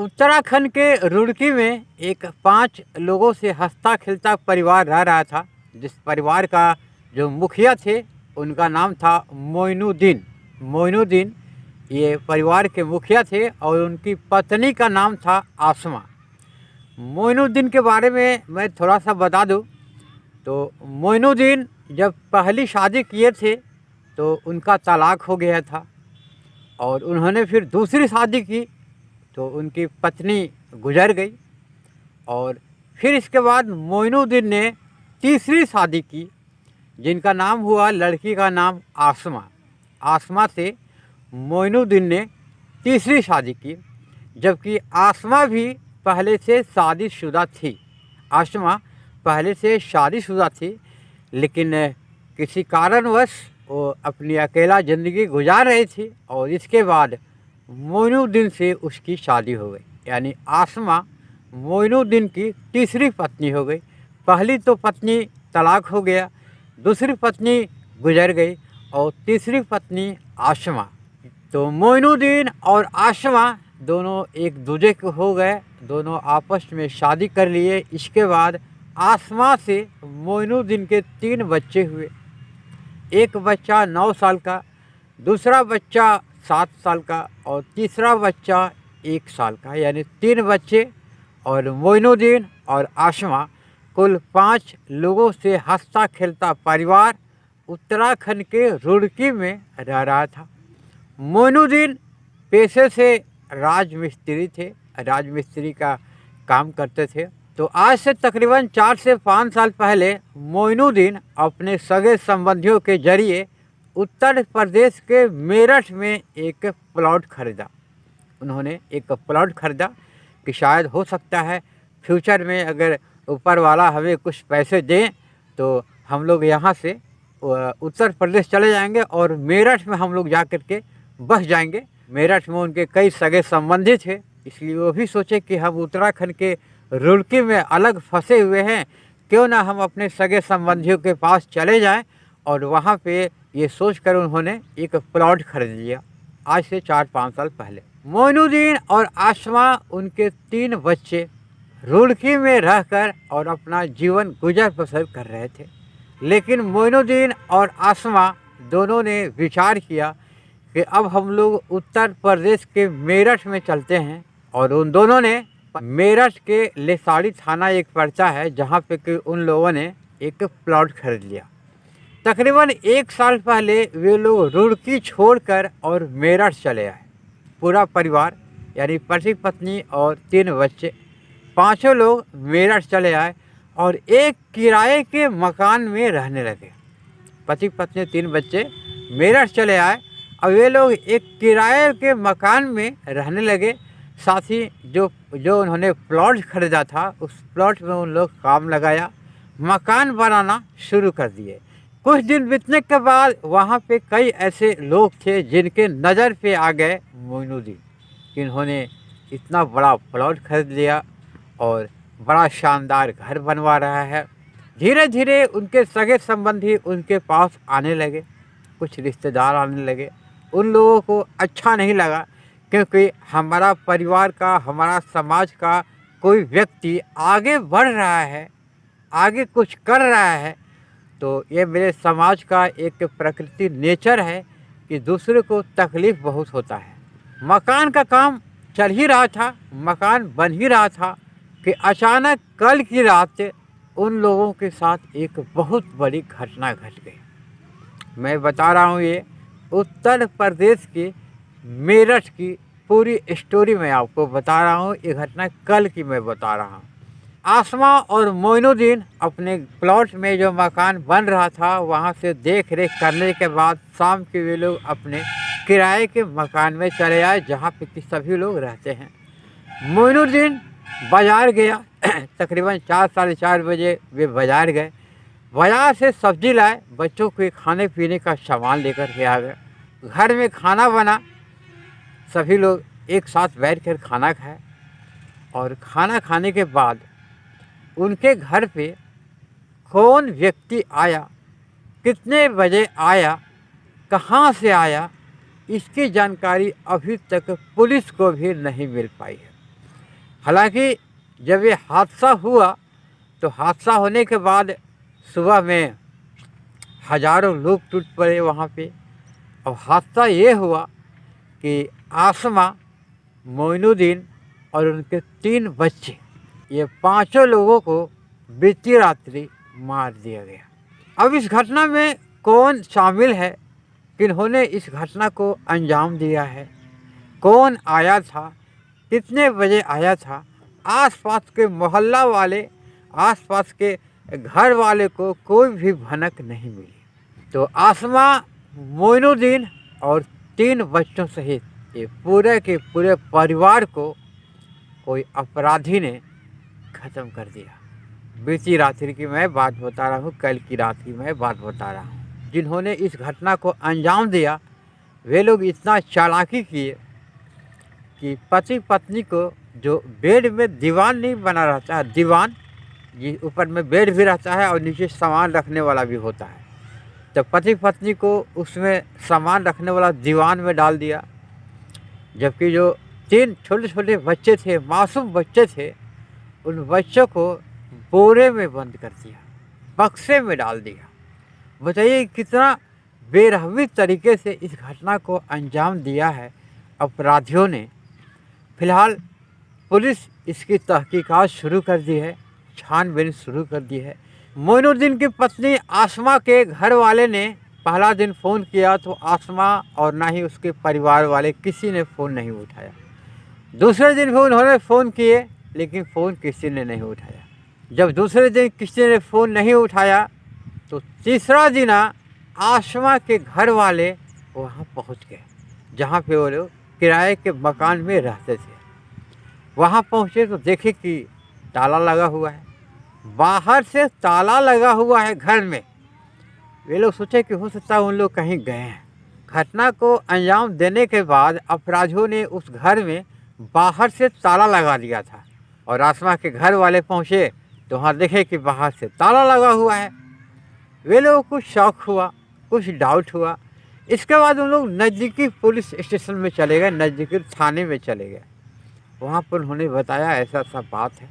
उत्तराखंड के रुड़की में एक 5 लोगों से हँसता खेलता परिवार रह रहा था। जिस परिवार का जो मुखिया थे उनका नाम था मोइनुद्दीन। मोइनुद्दीन ये परिवार के मुखिया थे और उनकी पत्नी का नाम था आसमा। मोइनुद्दीन के बारे में मैं थोड़ा सा बता दूं तो मोइनुद्दीन जब पहली शादी किए थे तो उनका तलाक हो गया था और उन्होंने फिर दूसरी शादी की तो उनकी पत्नी गुजर गई और फिर इसके बाद मोइनुद्दीन ने तीसरी शादी की जिनका नाम हुआ, लड़की का नाम आसमा। आसमा से मोइनुद्दीन ने तीसरी शादी की, जबकि आसमा भी पहले से शादीशुदा थी। आसमा पहले से शादीशुदा थी, लेकिन किसी कारणवश वो अपनी अकेला ज़िंदगी गुजार रही थी और इसके बाद मोइनुद्दीन से उसकी शादी हो गई। यानी आसमा मोइनुद्दीन की तीसरी पत्नी हो गई। पहली तो पत्नी तलाक हो गया, दूसरी पत्नी गुजर गई और तीसरी पत्नी आसमा। तो मोइनुद्दीन और आसमा दोनों एक दूसरे के हो गए, दोनों आपस में शादी कर लिए। इसके बाद आसमा से मोइनुद्दीन के 3 बच्चे हुए। एक बच्चा 9 साल का, दूसरा बच्चा 7 साल का और तीसरा बच्चा 1 साल का, यानी 3 बच्चे। और मोइनुद्दीन और आसमा कुल 5 लोगों से हंसता खेलता परिवार उत्तराखंड के रुड़की में रह रहा था। मोइनुद्दीन पेशे से राजमिस्त्री थे, राजमिस्त्री का काम करते थे। तो आज से तकरीबन 4 से 5 साल पहले मोइनुद्दीन अपने सगे संबंधियों के जरिए उत्तर प्रदेश के मेरठ में एक प्लॉट खरीदा। उन्होंने एक प्लॉट खरीदा कि शायद हो सकता है फ्यूचर में अगर ऊपर वाला हमें कुछ पैसे दें तो हम लोग यहाँ से उत्तर प्रदेश चले जाएंगे और मेरठ में हम लोग जा कर के बस जाएंगे। मेरठ में उनके कई सगे संबंधी थे, इसलिए वो भी सोचे कि हम उत्तराखंड के रुड़की में अलग फंसे हुए हैं, क्यों ना हम अपने सगे संबंधियों के पास चले जाएं। और वहाँ पे ये सोचकर उन्होंने एक प्लॉट खरीद लिया आज से 4-5 साल पहले। मोइनुद्दीन और आसमा उनके 3 बच्चे रुड़की में रहकर और अपना जीवन गुजर बसर कर रहे थे। लेकिन मोइनुद्दीन और आसमा दोनों ने विचार किया कि अब हम लोग उत्तर प्रदेश के मेरठ में चलते हैं। और उन दोनों ने मेरठ के लेसाड़ी थाना एक पर्चा है जहाँ पे कि उन लोगों ने एक प्लॉट खरीद लिया। तकरीबन 1 साल पहले वे लोग रुड़की छोड़कर और मेरठ चले आए। पूरा परिवार यानी पति पत्नी और 3 बच्चे, 5 लोग मेरठ चले आए और एक किराए के मकान में रहने लगे। पति पत्नी 3 बच्चे मेरठ चले आए और वे लोग एक किराए के मकान में रहने लगे। साथ ही जो उन्होंने प्लॉट खरीदा था उस प्लॉट में उन लोग काम लगाया, मकान बनाना शुरू कर दिए। कुछ दिन बीतने के बाद वहाँ पे कई ऐसे लोग थे जिनके नज़र पे आ गए मोइनुद्दीन, इन्होंने इतना बड़ा प्लॉट खरीद लिया और बड़ा शानदार घर बनवा रहा है। धीरे धीरे उनके सगे संबंधी उनके पास आने लगे, कुछ रिश्तेदार आने लगे। उन लोगों को अच्छा नहीं लगा क्योंकि हमारा परिवार का, हमारा समाज का कोई व्यक्ति आगे बढ़ रहा है, आगे कुछ कर रहा है, तो ये मेरे समाज का एक प्रकृति नेचर है कि दूसरे को तकलीफ़ बहुत होता है। मकान का काम चल ही रहा था, मकान बन ही रहा था कि अचानक कल की रात उन लोगों के साथ एक बहुत बड़ी घटना घट गई। मैं बता रहा हूँ ये उत्तर प्रदेश के मेरठ की पूरी स्टोरी मैं आपको बता रहा हूँ। ये घटना कल की मैं बता रहा हूँ। आसमा और मोइनुद्दीन अपने प्लॉट में जो मकान बन रहा था वहाँ से देख रेख करने के बाद शाम के वे लोग अपने किराए के मकान में चले आए जहाँ पे कि सभी लोग रहते हैं। मोइनुद्दीन बाज़ार गया तकरीबन 4-4:30 बजे वे बाज़ार गए। बाज़ार से सब्ज़ी लाए, बच्चों के खाने पीने का सामान लेकर के आ गए। घर में खाना बना, सभी लोग एक साथ बैठकर खाना खाए और खाना खाने के बाद उनके घर पे कौन व्यक्ति आया, कितने बजे आया, कहाँ से आया, इसकी जानकारी अभी तक पुलिस को भी नहीं मिल पाई है। हालांकि जब ये हादसा हुआ तो हादसा होने के बाद सुबह में हज़ारों लोग टूट पड़े वहाँ पे। और हादसा ये हुआ कि आसमा, मोइनुद्दीन और उनके 3 बच्चे, ये पांचों लोगों को बीती रात्रि मार दिया गया। अब इस घटना में कौन शामिल है, किन्होंने इस घटना को अंजाम दिया है, कौन आया था, कितने बजे आया था, आसपास के मोहल्ला वाले, आसपास के घर वाले को कोई भी भनक नहीं मिली। तो आसमा, मोइनुद्दीन और 3 बच्चों सहित ये पूरे के पूरे परिवार को कोई अपराधी ने ख़त्म कर दिया। बीती रात्रि की मैं बात बता रहा हूँ, कल की रात की मैं बात बता रहा हूँ। जिन्होंने इस घटना को अंजाम दिया वे लोग इतना चालाकी किए कि पति पत्नी को, जो बेड में दीवान नहीं बना रहता है, दीवान जिस ऊपर में बेड भी रहता है और नीचे सामान रखने वाला भी होता है, तो पति पत्नी को उसमें सामान रखने वाला दीवान में डाल दिया। जबकि जो 3 छोटे छोटे बच्चे थे, मासूम बच्चे थे, उन बच्चों को बोरे में बंद कर दिया, बक्से में डाल दिया। बताइए कितना बेरहमी तरीके से इस घटना को अंजाम दिया है अपराधियों ने। फिलहाल पुलिस इसकी तहकीकात शुरू कर दी है, छानबीन शुरू कर दी है। मोइनुद्दीन की पत्नी आसमा के घर वाले ने पहला दिन फ़ोन किया तो आसमा और ना ही उसके परिवार वाले किसी ने फ़ोन नहीं उठाया। दूसरे दिन भी उन्होंने फ़ोन किए लेकिन फ़ोन किसी ने नहीं उठाया। जब दूसरे दिन किसी ने फ़ोन नहीं उठाया तो तीसरा दिन आसमा के घर वाले वहाँ पहुँच गए जहाँ पे वो लोग किराए के मकान में रहते थे। वहाँ पहुँचे तो देखे कि ताला लगा हुआ है, बाहर से ताला लगा हुआ है घर में। वे लोग सोचे कि हो सकता है उन लोग कहीं गए हैं। घटना को अंजाम देने के बाद अपराधियों ने उस घर में बाहर से ताला लगा दिया था और आसमा के घर वाले पहुँचे तो वहाँ देखे कि बाहर से ताला लगा हुआ है। वे लोगों को शौक हुआ, कुछ डाउट हुआ। इसके बाद उन लोग नज़दीकी पुलिस स्टेशन में चले गए, नज़दीकी थाने में चले गए। वहाँ पर उन्होंने बताया ऐसा ऐसा बात है,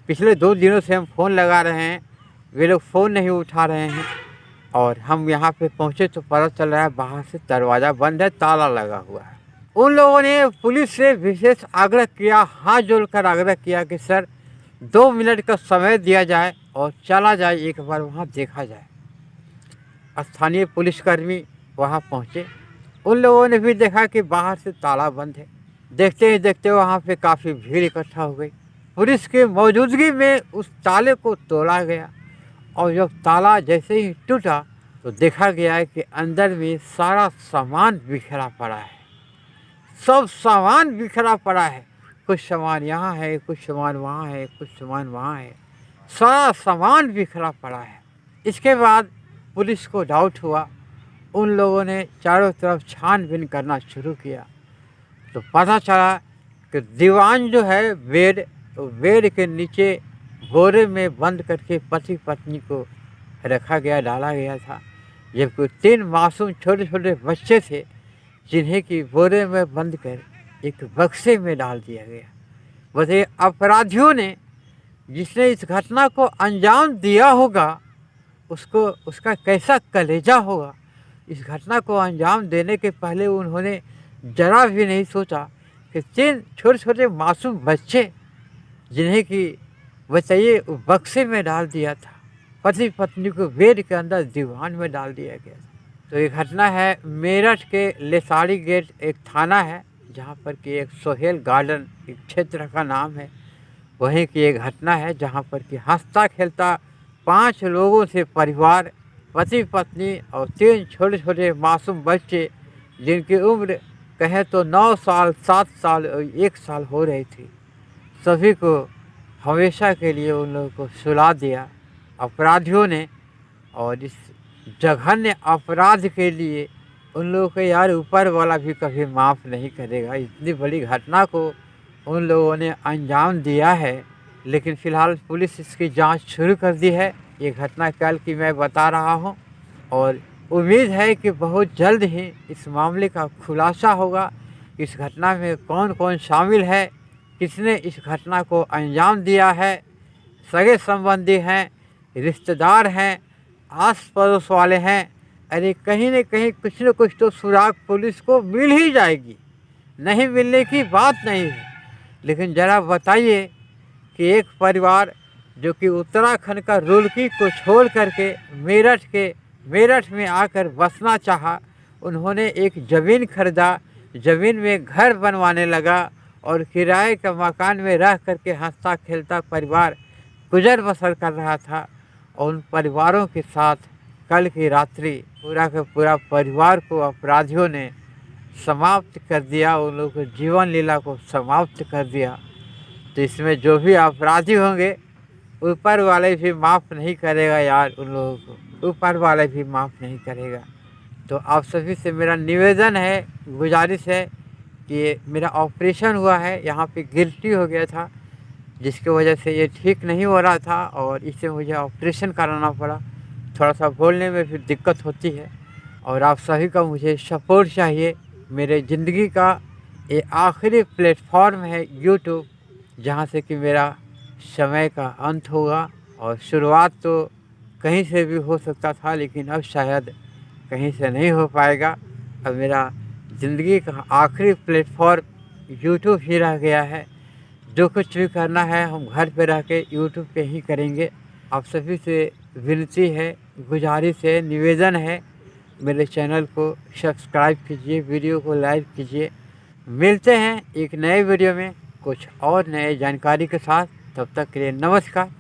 पिछले 2 दिनों से हम फ़ोन लगा रहे हैं, वे लोग फ़ोन नहीं उठा रहे हैं और हम यहाँ पे पहुँचे तो पता चल रहा है बाहर से दरवाज़ा बंद है, ताला लगा हुआ है। उन लोगों ने पुलिस से विशेष आग्रह किया, हाथ जोड़कर आग्रह किया कि सर 2 मिनट का समय दिया जाए और चला जाए, एक बार वहाँ देखा जाए। स्थानीय पुलिसकर्मी वहाँ पहुँचे, उन लोगों ने भी देखा कि बाहर से ताला बंद है। देखते ही देखते वहाँ पे काफ़ी भीड़ इकट्ठा हो गई। पुलिस की मौजूदगी में उस ताले को तोड़ा गया और जब ताला जैसे ही टूटा तो देखा गया है कि अंदर में सारा सामान बिखरा पड़ा है, सब सामान बिखरा पड़ा है। कुछ सामान यहाँ है, कुछ सामान वहाँ है, कुछ सामान वहाँ है, सारा सामान बिखरा पड़ा है। इसके बाद पुलिस को डाउट हुआ, उन लोगों ने चारों तरफ छानबीन करना शुरू किया तो पता चला कि दीवान जो है बेड, तो बेड के नीचे बोरे में बंद करके पति पत्नी को रखा गया, डाला गया था। जबकि 3 मासूम छोटे छोटे बच्चे थे जिन्हें कि बोरे में बंद कर एक बक्से में डाल दिया गया। बताइए अपराधियों ने, जिसने इस घटना को अंजाम दिया होगा उसको, उसका कैसा कलेजा होगा। इस घटना को अंजाम देने के पहले उन्होंने जरा भी नहीं सोचा कि 3 छोटे छोटे मासूम बच्चे जिन्हें कि बताइए बक्से में डाल दिया था, पति पत्नी को बेड के अंदर दीवान में डाल दिया गया। तो ये घटना है मेरठ के लेसाड़ी गेट, एक थाना है जहाँ पर कि एक सोहेल गार्डन एक क्षेत्र का नाम है, वहीं की एक घटना है जहाँ पर कि हंसता खेलता 5 लोगों से परिवार, पति पत्नी और 3 छोटे छोटे मासूम बच्चे जिनकी उम्र कहें तो 9 साल, 7 साल और 1 साल हो रही थी, सभी को हमेशा के लिए उन लोगों को सुला दिया अपराधियों ने। और इस जघन्य अपराध के लिए उन लोगों को यार ऊपर वाला भी कभी माफ़ नहीं करेगा। इतनी बड़ी घटना को उन लोगों ने अंजाम दिया है, लेकिन फ़िलहाल पुलिस इसकी जांच शुरू कर दी है। ये घटना कल की मैं बता रहा हूं और उम्मीद है कि बहुत जल्द ही इस मामले का खुलासा होगा। इस घटना में कौन कौन शामिल है, किसने इस घटना को अंजाम दिया है। सगे संबंधी हैं, रिश्तेदार हैं, आस पड़ोस वाले हैं। अरे कहीं न कहीं कुछ न कुछ तो सुराग पुलिस को मिल ही जाएगी, नहीं मिलने की बात नहीं है। लेकिन ज़रा बताइए कि एक परिवार जो कि उत्तराखंड का रुड़की को छोड़ करके मेरठ में आकर बसना चाहा, उन्होंने एक ज़मीन खरीदा, ज़मीन में घर बनवाने लगा और किराए के मकान में रह करके हंसता खेलता परिवार गुजर बसर कर रहा था। और उन परिवारों के साथ कल की रात्रि पूरा का पूरा परिवार को अपराधियों ने समाप्त कर दिया, उन लोगों की जीवन लीला को समाप्त कर दिया। तो इसमें जो भी अपराधी होंगे ऊपर वाले भी माफ़ नहीं करेगा यार, उन लोगों को ऊपर वाले भी माफ़ नहीं करेगा। तो आप सभी से मेरा निवेदन है, गुजारिश है कि मेरा ऑपरेशन हुआ है, यहाँ पे गिल्टी हो गया था जिसकी वजह से ये ठीक नहीं हो रहा था और इससे मुझे ऑपरेशन कराना पड़ा। थोड़ा सा बोलने में भी दिक्कत होती है और आप सभी का मुझे सपोर्ट चाहिए। मेरे ज़िंदगी का ये आखिरी प्लेटफॉर्म है यूट्यूब, जहाँ से कि मेरा समय का अंत होगा। और शुरुआत तो कहीं से भी हो सकता था, लेकिन अब शायद कहीं से नहीं हो पाएगा। अब मेरा ज़िंदगी का आखिरी प्लेटफॉर्म यूट्यूब ही रह गया है। जो कुछ भी करना है हम घर पे रह के यूट्यूब पे ही करेंगे। आप सभी से विनती है, गुजारिश है, निवेदन है, मेरे चैनल को सब्सक्राइब कीजिए, वीडियो को लाइक कीजिए। मिलते हैं एक नए वीडियो में कुछ और नए जानकारी के साथ। तब तक के लिए नमस्कार,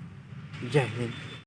जय हिंद।